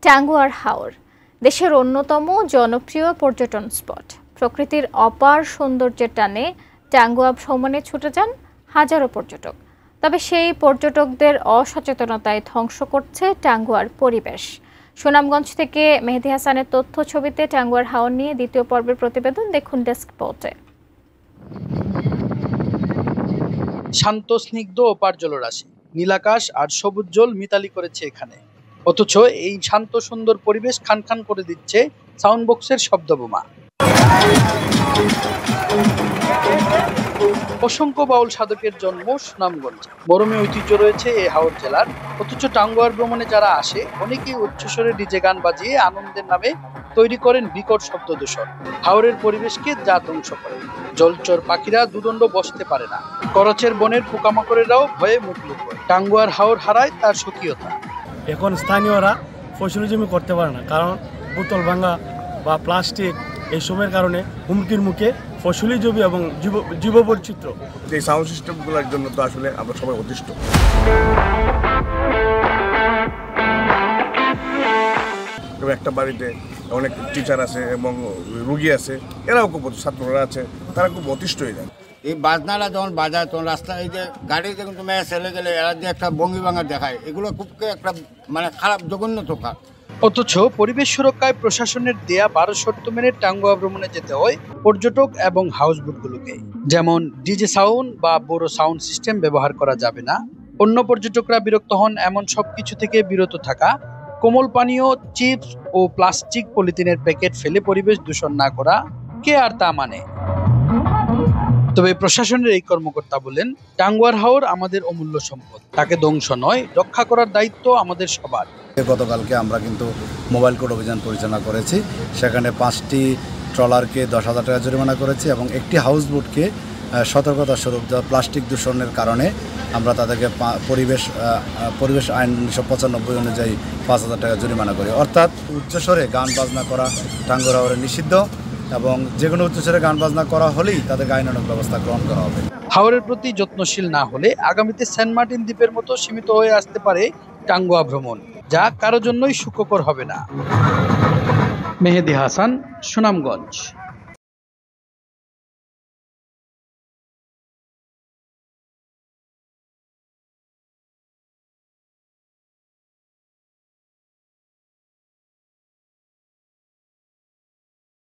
টাঙ্গুয়ার হাওর দেশের অন্যতম জনপ্রিয় পর্যটন স্পট। প্রকৃতির অপার সৌন্দর্যের টানে টাঙ্গুয়া ভ্রমণে ছুটে যান হাজারো পর্যটক। তবে সেই পর্যটকদের অসচেতনতায় ধ্বংস করছে টাঙ্গুয়ার পরিবেশ। সুনামগঞ্জ থেকে মেহেদী হাসানের তথ্য ছবিতে টাঙ্গুয়ার হাওর নিয়ে দ্বিতীয় পর্বের প্রতিবেদন দেখুন ডেস্ক রিপোর্টে। শান্ত স্নিগ্ধ অপার জলরাশি, নীলাকাশ আর সবুজ জল মিতালি করেছে এখানে। অথচ এই শান্ত সুন্দর পরিবেশ খান খান করে দিচ্ছে সাউন্ড বক্সের শব্দবোমা। অসংখ্য বাউল সাধকের জন্ম সুনামগঞ্জ। মরমে ঐতিহ্য রয়েছে এই হাওর জেলার। অথচ টাঙ্গুয়ার ভ্রমণে যারা আসে অনেকেই উচ্চস্বরে ডিজে গান বাজিয়ে আনন্দের নামে তৈরি করেন বিকট শব্দ দূষণ। হাওরের পরিবেশকে যা ধ্বংস করে। জলচর পাখিরা দুদণ্ড বসতে পারে না। করচের বনের পোকামাকড়েরাও ভয়ে মুখ লুকোয়। টাঙ্গুয়ার হাওর হারায় তার স্বকীয়তা। এখন স্থানীয়রা ফসলি জমি করতে পারে না, কারণ বোতল ভাঙা বা প্লাস্টিক এইসবের কারণে হুমকির মুখে ফসলি জমি এবং জীববৈচিত্র্য। এই সাউন্ড সিস্টেমগুলোর জন্য তো আসলে আমরা সবাই অতিষ্ঠ। একটা বাড়িতে অনেক টিচার আছে এবং রুগী আছে, এরাও খুব ছাত্ররা আছে, তারা খুব অতিষ্ঠ হয়ে যায়। এই বাজনাটা যখন বাজায় তখন রাস্তায় এই যে গাড়িতে কিন্তু মেয়ে ছেলে গেলে এরা যে একটা বঙ্গি ভাঙা দেখায়, এগুলো খুব একটা খারাপ জঘন্য তোকা। অথচ পরিবেশ সুরক্ষায় প্রশাসনের দেয়া 12 শর্ত মেনে টাঙ্গুয়া ভ্রমণে যেতে হয় পর্যটক এবং হাউসবোটগুলোকে। যেমন ডিজে সাউন্ড বা বড় সাউন্ড সিস্টেম ব্যবহার করা যাবে না, অন্য পর্যটকরা বিরক্ত হন এমন সবকিছু থেকে বিরত থাকা, কোমল পানীয়, চিপস ও প্লাস্টিক পলিথিনের প্যাকেট ফেলে পরিবেশ দূষণ না করা, কে আর তা মানে। তবে প্রশাসনের এই কর্মকর্তা বলেন, টাঙ্গুয়ার হাওর আমাদের অমূল্য সম্পদ, তাকে ধ্বংস নয়, রক্ষা করার দায়িত্ব আমাদের সবার। গতকালকে আমরা কিন্তু মোবাইল কোর্ট অভিযান পরিচালনা করেছি। সেখানে 5টি ট্রলারকে 10,000 টাকা জরিমানা করেছি এবং একটি হাউসবোটকে সতর্কতা স্বরূপ প্লাস্টিক দূষণের কারণে আমরা তাদেরকে পরিবেশ আইন 1995 অনুযায়ী 5,000 টাকা জরিমানা করি। অর্থাৎ উচ্চস্বরে গান বাজনা করা টাঙ্গুয়ার হাওরে নিষিদ্ধ এবং যে কোনো উচ্চস্বরে গান বাজনা করা হলেই তাদেরকে আইনানুগ ব্যবস্থা গ্রহণ করা হবে। হাওরের প্রতি যত্নশীল না হলে আগামীতে সেন্ট মার্টিন দ্বীপের মতো সীমিত হয়ে আসতে পারে টাঙ্গুয়া ভ্রমণ, যা কারো জন্যই সুখকর হবে না। মেহেদী হাসান, সুনামগঞ্জ।